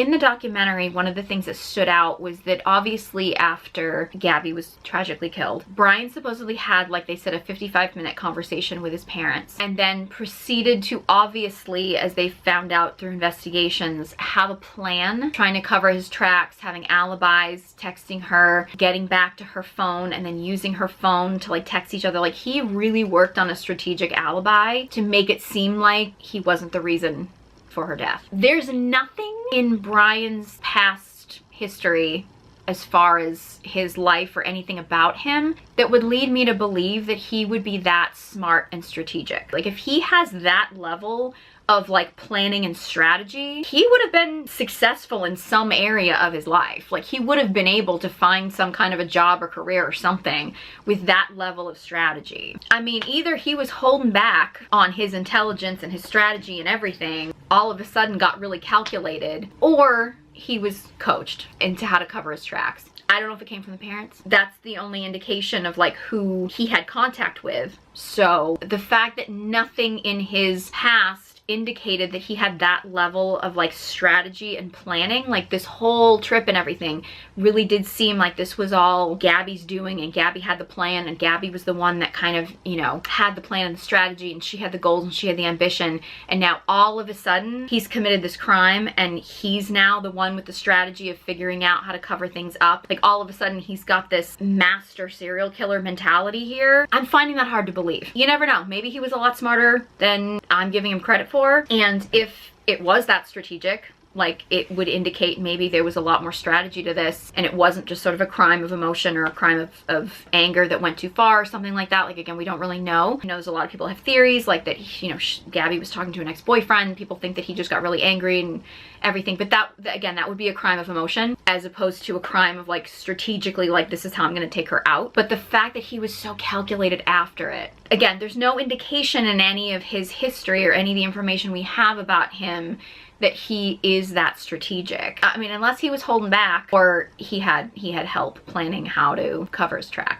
In the documentary, one of the things that stood out was that obviously after Gabby was tragically killed, Brian supposedly had, like they said, a 55-minute conversation with his parents, and then proceeded to obviously, as they found out through investigations, have a plan, trying to cover his tracks, having alibis, texting her, getting back to her phone, and then using her phone to like text each other. Like, he really worked on a strategic alibi to make it seem like he wasn't the reason for her death. There's nothing in Brian's past history as far as his life or anything about him that would lead me to believe that he would be that smart and strategic. Like, if he has that level of like planning and strategy, he would have been successful in some area of his life. Like, he would have been able to find some kind of a job or career or something with that level of strategy. I mean, either he was holding back on his intelligence and his strategy and everything, all of a sudden got really calculated, or he was coached into how to cover his tracks. I don't know if it came from the parents. That's the only indication of like who he had contact with. So the fact that nothing in his past indicated that he had that level of like strategy and planning, like this whole trip and everything really did seem like this was all Gabby's doing, and Gabby had the plan, and Gabby was the one that kind of, you know, had the plan and the strategy, and she had the goals and she had the ambition, and now all of a sudden he's committed this crime and he's now the one with the strategy of figuring out how to cover things up. Like, all of a sudden he's got this master serial killer mentality here. I'm finding that hard to believe. You never know, maybe he was a lot smarter than I'm giving him credit for. And if it was that strategic, like, it would indicate maybe there was a lot more strategy to this, and it wasn't just sort of a crime of emotion or a crime of anger that went too far or something like that. Like, again, we don't really know. I know there's a lot of people have theories like that, you know, Gabby was talking to an ex-boyfriend. People think that he just got really angry and everything, but that again, that would be a crime of emotion as opposed to a crime of like strategically, like, this is how I'm gonna take her out. But the fact that he was so calculated after it, again, there's no indication in any of his history or any of the information we have about him that he is that strategic. I mean, unless he was holding back or he had help planning how to cover his tracks.